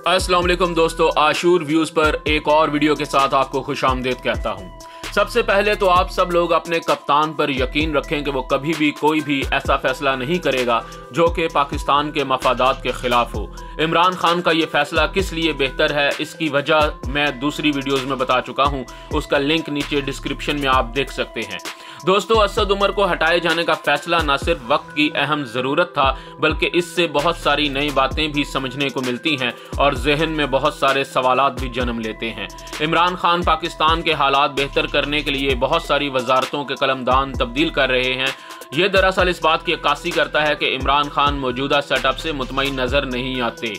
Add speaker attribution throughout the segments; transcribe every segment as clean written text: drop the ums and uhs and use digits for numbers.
Speaker 1: अस्सलाम वालेकुम दोस्तों, आशूर व्यूज़ पर एक और वीडियो के साथ आपको खुशामदीद कहता हूँ। सबसे पहले तो आप सब लोग अपने कप्तान पर यकीन रखें कि वो कभी भी कोई भी ऐसा फैसला नहीं करेगा जो कि पाकिस्तान के मफादात के ख़िलाफ़ हो। इमरान खान का ये फ़ैसला किस लिए बेहतर है, इसकी वजह मैं दूसरी वीडियोज़ में बता चुका हूँ, उसका लिंक नीचे डिस्क्रिप्शन में आप देख सकते हैं। दोस्तों, असद उमर को हटाए जाने का फैसला न सिर्फ वक्त की अहम ज़रूरत था, बल्कि इससे बहुत सारी नई बातें भी समझने को मिलती हैं और जहन में बहुत सारे सवालात भी जन्म लेते हैं। इमरान खान पाकिस्तान के हालात बेहतर करने के लिए बहुत सारी वजारतों के कलमदान तब्दील कर रहे हैं। ये दरअसल इस बात की अक्कासी करता है कि इमरान खान मौजूदा सेटअप से मुतमईन नज़र नहीं आते,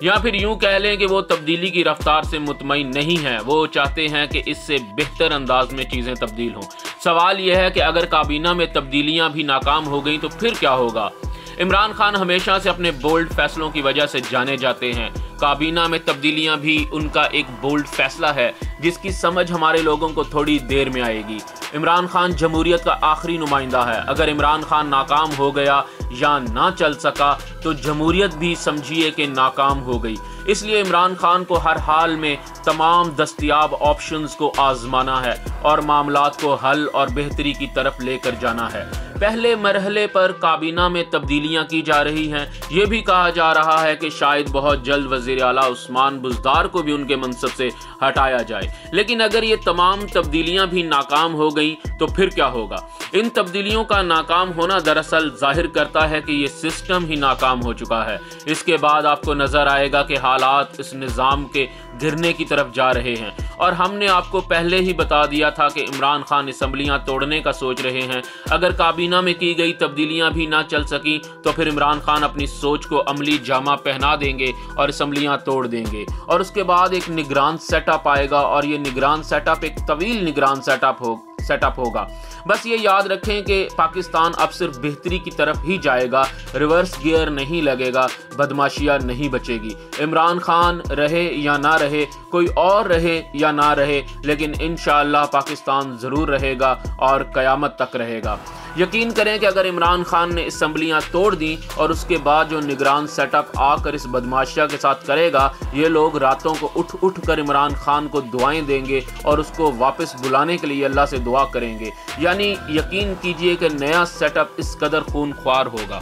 Speaker 1: या फिर यूं कह लें कि वो तब्दीली की रफ्तार से मुतमईन नहीं है। वो चाहते हैं कि इससे बेहतर अंदाज में चीज़ें तब्दील हों। सवाल यह है कि अगर काबीना में तब्दीलियां भी नाकाम हो गई तो फिर क्या होगा। इमरान खान हमेशा से अपने बोल्ड फैसलों की वजह से जाने जाते हैं। काबीना में तब्दीलियां भी उनका एक बोल्ड फैसला है जिसकी समझ हमारे लोगों को थोड़ी देर में आएगी। इमरान खान जमहूरियत का आखिरी नुमाइंदा है। अगर इमरान खान नाकाम हो गया या ना चल सका तो जमहूरियत भी समझिए कि नाकाम हो गई। इसलिए इमरान खान को हर हाल में तमाम दस्तयाब ऑप्शंस को आजमाना है और मामलात को हल और बेहतरी की तरफ लेकर जाना है। पहले मरहले पर काबीना में तब्दीलियां की जा रही हैं। ये भी कहा जा रहा है कि शायद बहुत जल्द वज़ीर आला उस्मान बुज़दार को भी उनके मनसब से हटाया जाए। लेकिन अगर ये तमाम तब्दीलियां भी नाकाम हो गई तो फिर क्या होगा। इन तब्दीलियों का नाकाम होना दरअसल जाहिर करता है कि ये सिस्टम ही नाकाम हो चुका है। इसके बाद आपको नज़र आएगा कि हालात इस निज़ाम के गिरने की तरफ जा रहे हैं। और हमने आपको पहले ही बता दिया था कि इमरान खान असम्बलियां तोड़ने का सोच रहे हैं। अगर काबीना में की गई तब्दीलियां भी ना चल सकी तो फिर इमरान खान अपनी सोच को अमली जामा पहना देंगे और असम्बलियां तोड़ देंगे। और उसके बाद एक निगरान सेटअप आएगा और ये निगरान सेटअप एक तवील निगरान सेटअप होगा। बस ये याद रखें कि पाकिस्तान अब सिर्फ बेहतरी की तरफ ही जाएगा, रिवर्स गियर नहीं लगेगा, बदमाशियां नहीं बचेगी। इमरान खान रहे या ना रहे, कोई और रहे या ना रहे, लेकिन इंशाअल्लाह पाकिस्तान ज़रूर रहेगा और क़यामत तक रहेगा। यकीन करें कि अगर इमरान खान ने असम्बलियां तोड़ दी और उसके बाद जो निगरान सेटअप आकर इस बदमाशिया के साथ करेगा, ये लोग रातों को उठ कर इमरान खान को दुआएं देंगे और उसको वापस बुलाने के लिए अल्लाह से दुआ करेंगे। यानी यकीन कीजिए कि नया सेटअप इस कदर खूनख्वार होगा।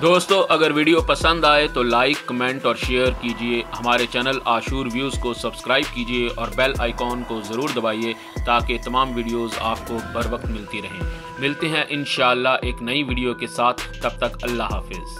Speaker 1: दोस्तों, अगर वीडियो पसंद आए तो लाइक, कमेंट और शेयर कीजिए। हमारे चैनल आशूर व्यूज़ को सब्सक्राइब कीजिए और बेल आइकॉन को ज़रूर दबाइए ताकि तमाम वीडियोज़ आपको बर वक्त मिलती रहें। मिलते हैं इंशाअल्लाह एक नई वीडियो के साथ। तब तक अल्लाह हाफिज़।